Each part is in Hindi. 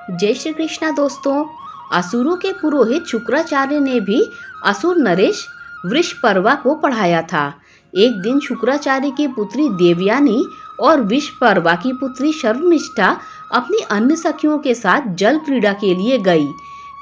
जय श्री कृष्णा दोस्तों। असुरों के पुरोहित शुक्राचार्य ने भी असुर नरेश वृषपर्वा को पढ़ाया था। एक दिन शुक्राचार्य की पुत्री देवयानी और वृषपर्वा की पुत्री शर्मिष्ठा अपनी अन्य सखियों के साथ जल क्रीड़ा के लिए गई।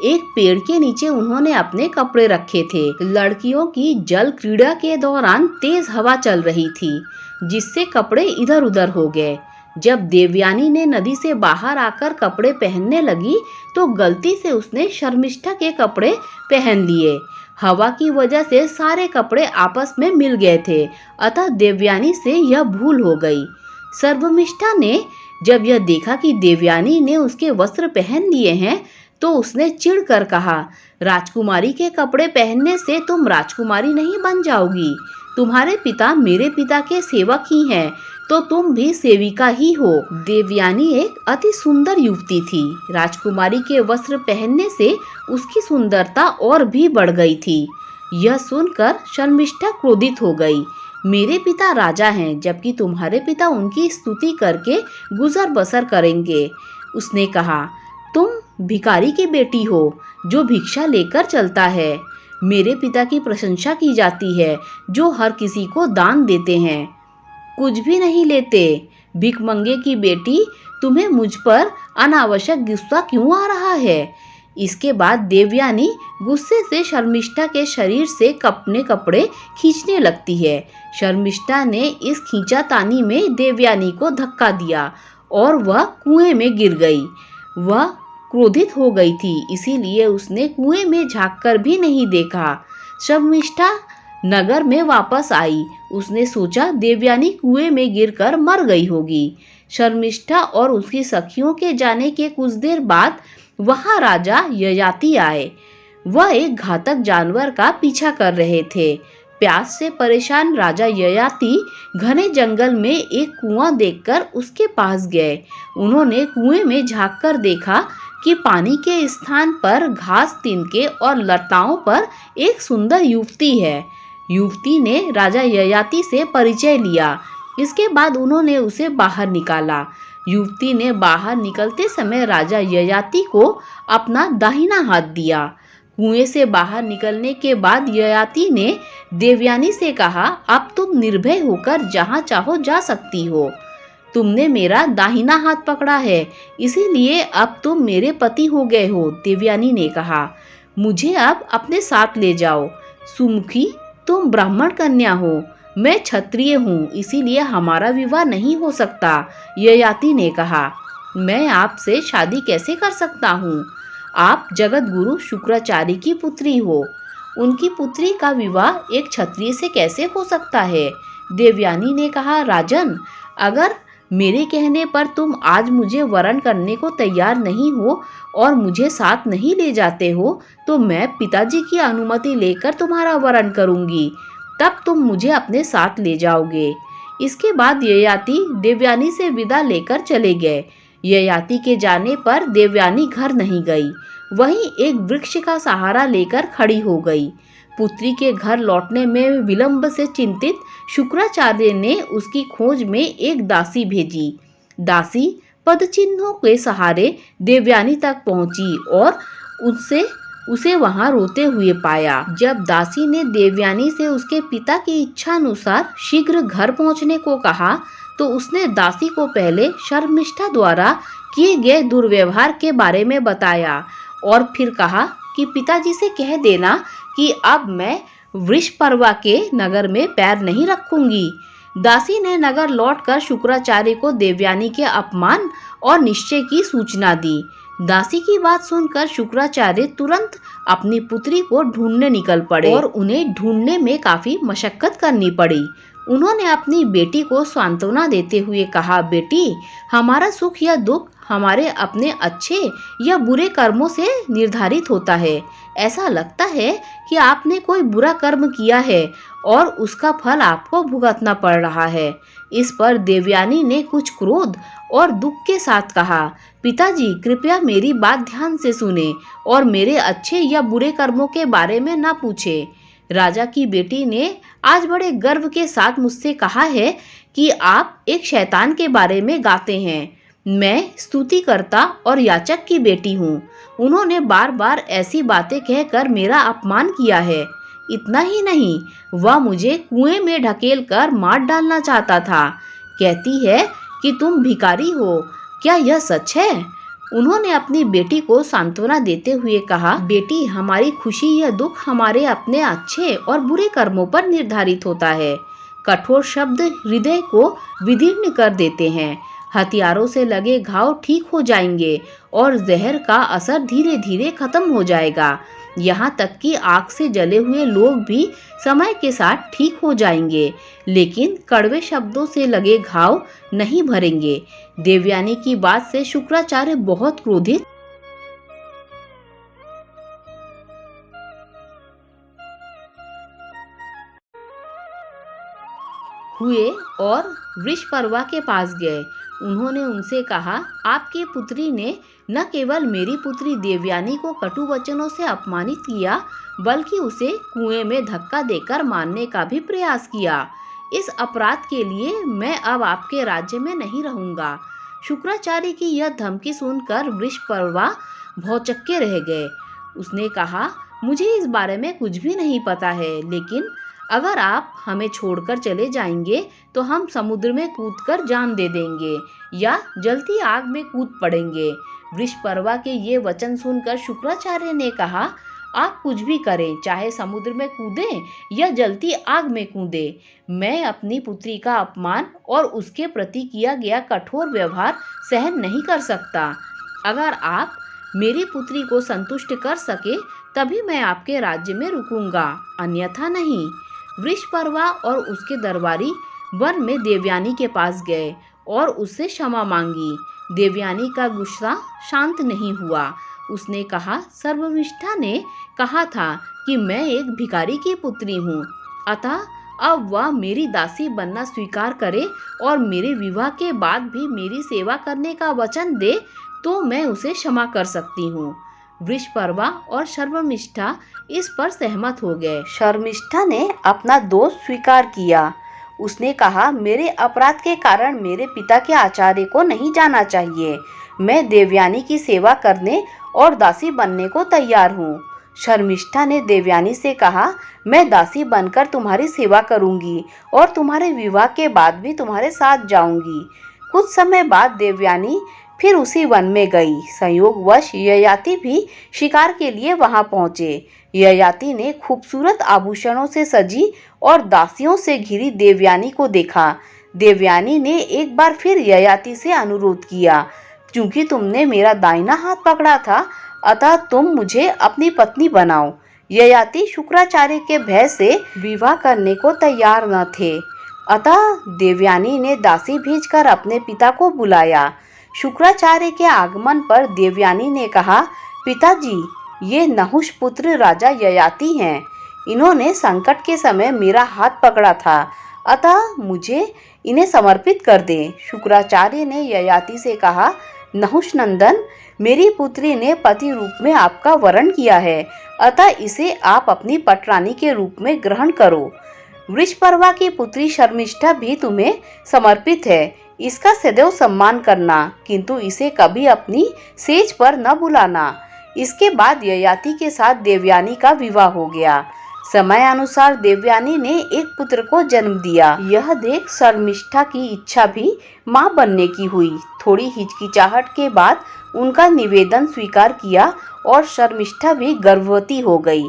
एक पेड़ के नीचे उन्होंने अपने कपड़े रखे थे। लड़कियों की जल क्रीड़ा के दौरान तेज हवा चल रही थी, जिससे कपड़े इधर उधर हो गए। जब देवयानी ने नदी से बाहर आकर कपड़े पहनने लगी तो गलती से उसने शर्मिष्ठा के कपड़े पहन लिए। हवा की वजह से सारे कपड़े आपस में मिल गए थे, अतः देवयानी से यह भूल हो गई। शर्मिष्ठा ने जब यह देखा कि देवयानी ने उसके वस्त्र पहन लिए हैं तो उसने चिढ़कर कहा, राजकुमारी के कपड़े पहनने से तुम राजकुमारी नहीं बन जाओगी। तुम्हारे पिता मेरे पिता के सेवक ही हैं, तो तुम भी सेविका ही हो। देवयानी एक अति सुंदर युवती थी। राजकुमारी के वस्त्र पहनने से उसकी सुंदरता और भी बढ़ गई थी। यह सुनकर शर्मिष्ठा क्रोधित हो गई। मेरे पिता राजा हैं, जबकि तुम्हारे पिता उनकी स्तुति करके गुजर बसर करेंगे। उसने कहा, तुम भिखारी की बेटी हो जो भिक्षा लेकर चलता है। मेरे पिता की प्रशंसा की जाती है जो हर किसी को दान देते हैं, कुछ भी नहीं लेते। भिखमंगे की बेटी, तुम्हें मुझ पर अनावश्यक गुस्सा क्यों आ रहा है? इसके बाद देवयानी गुस्से से शर्मिष्ठा के शरीर से अपने कपड़े खींचने लगती है। शर्मिष्ठा ने इस खींचातानी में देवयानी को धक्का दिया और वह कुएं में गिर गई। वह क्रोधित हो गई थी, इसीलिए उसने कुएं में झांककर भी नहीं देखा। शर्मिष्ठा नगर में वापस आई। उसने सोचा देवयानी कुएं में गिरकर मर गई होगी। शर्मिष्ठा और उसकी सखियों के जाने के कुछ देर बाद वहां राजा ययाति आए। वह एक घातक जानवर का पीछा कर रहे थे। प्यास से परेशान राजा ययाति घने जंगल में एक कुआं देखकर उसके पास गए। उन्होंने कुएं में झांककर देखा कि पानी के स्थान पर घास, तिनके और लताओं पर एक सुंदर युवती है। युवती ने राजा ययाति से परिचय लिया। इसके बाद उन्होंने उसे बाहर निकाला। युवती ने बाहर निकलते समय राजा ययाति को अपना दाहिना हाथ दिया। कुएं से बाहर निकलने के बाद ययाति ने देवयानी से कहा, अब तुम निर्भय होकर जहां चाहो जा सकती हो। तुमने मेरा दाहिना हाथ पकड़ा है, इसीलिए अब तुम मेरे पति हो गए हो। देवयानी ने कहा, मुझे अब अपने साथ ले जाओ। सुमुखी, तुम ब्राह्मण कन्या हो, मैं क्षत्रिय हूँ, इसीलिए हमारा विवाह नहीं हो सकता। ययाति ने कहा, मैं आपसे शादी कैसे कर सकता हूँ? आप जगत गुरु शुक्राचार्य की पुत्री हो। उनकी पुत्री का विवाह एक क्षत्रिय से कैसे हो सकता है? देवयानी ने कहा, राजन, अगर मेरे कहने पर तुम आज मुझे वरण करने को तैयार नहीं हो और मुझे साथ नहीं ले जाते हो, तो मैं पिताजी की अनुमति लेकर तुम्हारा वरण करूंगी, तब तुम मुझे अपने साथ ले जाओगे। इसके बाद ययाति देवयानी से विदा लेकर चले गए। ययाति के जाने पर देवयानी घर नहीं गई, वहीं एक वृक्ष का सहारा लेकर खड़ी हो गई। पुत्री के घर लौटने में विलंब से चिंतित शुक्राचार्य ने उसकी खोज में एक दासी भेजी। दासी पदचिन्हों के सहारे देवयानी तक पहुंची और उसे वहां रोते हुए पाया। जब दासी ने देवयानी से उसके पिता की इच्छा अनुसार शीघ्र घर पहुंचने को कहा, तो उसने दासी को पहले शर्मिष्ठा द्वारा किए गए दुर्व्यवहार के बारे में बताया और फिर कहा कि पिताजी से कह देना कि अब मैं वृषपर्वा के नगर में पैर नहीं रखूंगी। दासी ने नगर लौटकर शुक्राचार्य को देवयानी के अपमान और निश्चय की सूचना दी। दासी की बात सुनकर शुक्राचार्य तुरंत अपनी पुत्री को ढूंढने निकल पड़े और उन्हें ढूंढने में काफी मशक्कत करनी पड़ी। उन्होंने अपनी बेटी को सांत्वना देते हुए कहा, बेटी, हमारा सुख या दुख हमारे अपने अच्छे या बुरे कर्मों से निर्धारित होता है। ऐसा लगता है कि आपने कोई बुरा कर्म किया है और उसका फल आपको भुगतना पड़ रहा है। इस पर देवयानी ने कुछ क्रोध और दुख के साथ कहा, पिताजी, कृपया मेरी बात ध्यान से सुने और मेरे अच्छे या बुरे कर्मों के बारे में ना पूछे। राजा की बेटी ने आज बड़े गर्व के साथ मुझसे कहा है कि आप एक शैतान के बारे में गाते हैं। मैं स्तुतिकर्ता और याचक की बेटी हूँ। उन्होंने बार बार ऐसी बातें कहकर मेरा अपमान किया है। इतना ही नहीं, वह मुझे कुएं में ढकेल कर मार डालना चाहता था। कहती है कि तुम भिखारी हो। क्या यह सच है? उन्होंने अपनी बेटी को सांत्वना देते हुए कहा, बेटी, हमारी खुशी या दुख हमारे अपने अच्छे और बुरे कर्मों पर निर्धारित होता है। कठोर शब्द हृदय को विदीर्ण कर देते हैं। हथियारों से लगे घाव ठीक हो जाएंगे और जहर का असर धीरे धीरे खत्म हो जाएगा। यहाँ तक कि आग से जले हुए लोग भी समय के साथ ठीक हो जाएंगे, लेकिन कड़वे शब्दों से लगे घाव नहीं भरेंगे। देवयानी की बात से शुक्राचार्य बहुत क्रोधित हुए और वृषपर्वा के पास गए। उन्होंने उनसे कहा, आपकी पुत्री ने न केवल मेरी पुत्री देवयानी को कटु वचनों से अपमानित किया, बल्कि उसे कुएं में धक्का देकर मारने का भी प्रयास किया। इस अपराध के लिए मैं अब आपके राज्य में नहीं रहूंगा। शुक्राचार्य की यह धमकी सुनकर वृषपर्वा भौचक्के रह गए। उसने कहा, मुझे इस बारे में कुछ भी नहीं पता है, लेकिन अगर आप हमें छोड़कर चले जाएंगे तो हम समुद्र में कूदकर जान दे देंगे या जलती आग में कूद पड़ेंगे। वृषपर्वा के ये वचन सुनकर शुक्राचार्य ने कहा, आप कुछ भी करें, चाहे समुद्र में कूदें या जलती आग में कूदें, मैं अपनी पुत्री का अपमान और उसके प्रति किया गया कठोर व्यवहार सहन नहीं कर सकता। अगर आप मेरी पुत्री को संतुष्ट कर सके तभी मैं आपके राज्य में रुकूंगा, अन्यथा नहीं। वृषपर्वा और उसके दरबारी वन में देवयानी के पास गए और उससे क्षमा मांगी। देवयानी का गुस्सा शांत नहीं हुआ। उसने कहा, सर्वनिष्ठा ने कहा था कि मैं एक भिखारी की पुत्री हूँ, अतः अब वह मेरी दासी बनना स्वीकार करे और मेरे विवाह के बाद भी मेरी सेवा करने का वचन दे तो मैं उसे क्षमा कर सकती हूँ। वृषपर्वा और शर्मिष्ठा इस पर सहमत हो गए। शर्मिष्ठा ने अपना दोष स्वीकार किया। उसने कहा, मेरे अपराध के कारण मेरे पिता के आचार्य को नहीं जाना चाहिए। मैं देवयानी की सेवा करने और दासी बनने को तैयार हूँ। शर्मिष्ठा ने देवयानी से कहा, मैं दासी बनकर तुम्हारी सेवा करूंगी और तुम्हारे विवाह के बाद भी तुम्हारे साथ जाऊंगी। कुछ समय बाद देवयानी फिर उसी वन में गई। संयोगवश ययाति भी शिकार के लिए वहां पहुंचे। ययाति ने खूबसूरत आभूषणों से सजी और दासियों से घिरी देवयानी को देखा। देवयानी ने एक बार फिर ययाति से अनुरोध किया, क्योंकि तुमने मेरा दाहिना हाथ पकड़ा था, अतः तुम मुझे अपनी पत्नी बनाओ। ययाति शुक्राचार्य के भय से विवाह करने को तैयार न थे, अतः देवयानी ने दासी भेजकर अपने पिता को बुलाया। शुक्राचार्य के आगमन पर देवयानी ने कहा, पिताजी, ये नहुष पुत्र राजा ययाति हैं। इन्होंने संकट के समय मेरा हाथ पकड़ा था, अतः मुझे इन्हें समर्पित कर दें। शुक्राचार्य ने ययाति से कहा, नहुष नंदन, मेरी पुत्री ने पति रूप में आपका वरण किया है, अतः इसे आप अपनी पटरानी के रूप में ग्रहण करो। वृषपर्वा की पुत्री शर्मिष्ठा भी तुम्हें समर्पित है। इसका सदैव सम्मान करना, किंतु इसे कभी अपनी सेज पर न बुलाना। इसके बाद ययाति के साथ देवयानी का विवाह हो गया। समय अनुसार देवयानी ने एक पुत्र को जन्म दिया। यह देख शर्मिष्ठा की इच्छा भी मां बनने की हुई। थोड़ी हिचकिचाहट के बाद उनका निवेदन स्वीकार किया और शर्मिष्ठा भी गर्भवती हो गई।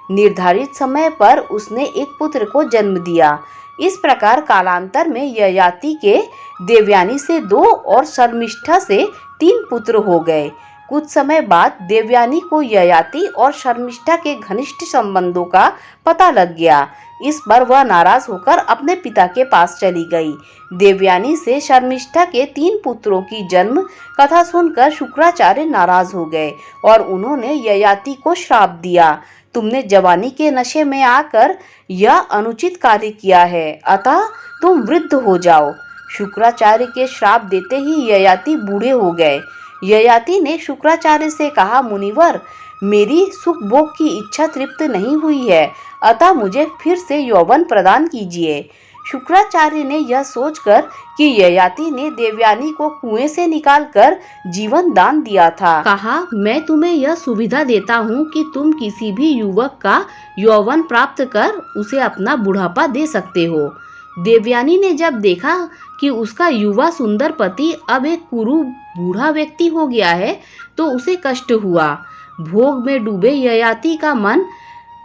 निर्धारित समय पर उसने एक पुत्र को जन्म दिया। इस प्रकार कालांतर में ययाति के देवयानी से 2 और शर्मिष्ठा से 3 पुत्र हो गए। कुछ समय बाद देवयानी को ययाति और शर्मिष्ठा के घनिष्ठ संबंधों का पता लग गया। इस पर वह नाराज होकर अपने पिता के पास चली गई। देवयानी से शर्मिष्ठा के 3 पुत्रों की जन्म कथा सुनकर शुक्राचार्य नाराज हो गए और उन्होंने ययाति को श्राप दिया, तुमने जवानी के नशे में आकर यह अनुचित कार्य किया है, अतः तुम वृद्ध हो जाओ। शुक्राचार्य के श्राप देते ही ययाति बूढ़े हो गए। ययाति ने शुक्राचार्य से कहा, मुनिवर, मेरी सुख भोग की इच्छा तृप्त नहीं हुई है, अतः मुझे फिर से यौवन प्रदान कीजिए। शुक्राचार्य ने यह सोचकर कि ययाति ने देवयानी को कुएं से निकालकर जीवन दान दिया था, कहा, मैं तुम्हें यह सुविधा देता हूँ कि तुम किसी भी युवक का यौवन प्राप्त कर उसे अपना बुढ़ापा दे सकते हो। देवयानी ने जब देखा कि उसका युवा सुंदर पति अब एक कुरु बूढ़ा व्यक्ति हो गया है तो उसे कष्ट हुआ। भोग में डूबे ययाति का मन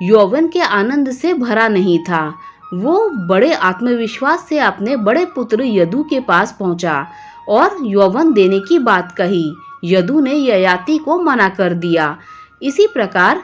यौवन के आनंद से भरा नहीं था। वो बड़े आत्मविश्वास से अपने बड़े पुत्र यदु के पास पहुंचा और यौवन देने की बात कही। यदु ने ययाति को मना कर दिया। इसी प्रकार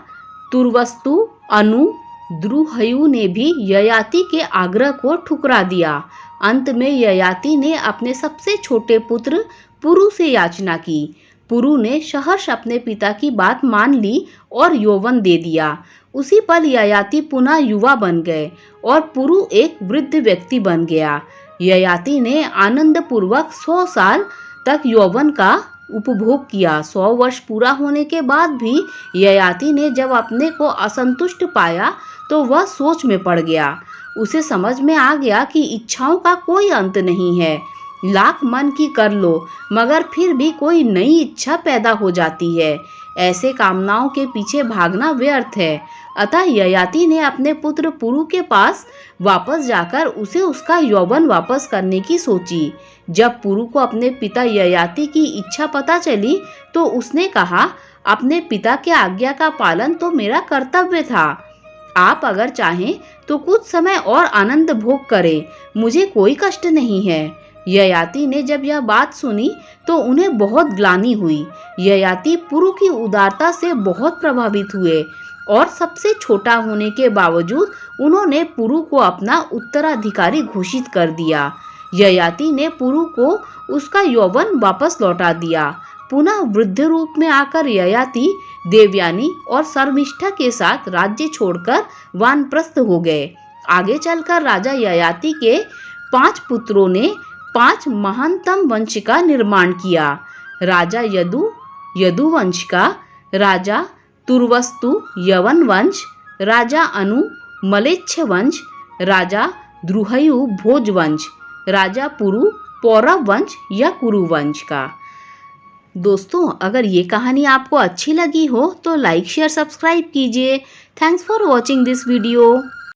तुर्वस्तु, अनु, द्रुहयु ने भी ययाति के आग्रह को ठुकरा दिया। अंत में ययाति ने अपने सबसे छोटे पुत्र पुरु से याचना की। पुरु ने सहर्ष अपने पिता की बात मान ली और यौवन दे दिया। उसी पल ययाति पुनः युवा बन गए और पुरु एक वृद्ध व्यक्ति बन गया। ययाति ने आनंद पूर्वक 100 साल तक यौवन का उपभोग किया। 100 वर्ष पूरा होने के बाद भी ययाति ने जब अपने को असंतुष्ट पाया तो वह सोच में पड़ गया। उसे समझ में आ गया कि इच्छाओं का कोई अंत नहीं है। लाख मन की कर लो मगर फिर भी कोई नई इच्छा पैदा हो जाती है। ऐसे कामनाओं के पीछे भागना व्यर्थ है। अतः ययाति ने अपने पुत्र पुरु के पास वापस जाकर उसे उसका यौवन वापस करने की सोची। जब पुरु को अपने पिता ययाति की इच्छा पता चली तो उसने कहा, अपने पिता के आज्ञा का पालन तो मेरा कर्तव्य था। आप अगर चाहें तो कुछ समय और आनंद भोग करें, मुझे कोई कष्ट नहीं है। ययाति ने जब यह बात सुनी तो उन्हें बहुत ग्लानि हुई। ययाति पुरु की उदारता से बहुत प्रभावित हुए और सबसे छोटा होने के बावजूद उन्होंने पुरु को अपना उत्तराधिकारी घोषित कर दिया। ययाति ने पुरु को उसका यौवन वापस लौटा दिया। पुनः वृद्ध रूप में आकर ययाति देवयानी और शर्मिष्ठा के साथ राज्य छोड़कर वानप्रस्थ हो गए। आगे चलकर राजा ययाति के 5 पुत्रों ने 5 महानतम वंश का निर्माण किया। राजा यदु यदुवंश का, राजा तुर्वस्तु यवन वंश, राजा अनु मलेच्छ वंश, राजा द्रुहयु भोज वंश, राजा पुरु पौरव वंश या कुरु वंश का। दोस्तों, अगर ये कहानी आपको अच्छी लगी हो तो लाइक शेयर सब्सक्राइब कीजिए। Thanks for watching this video.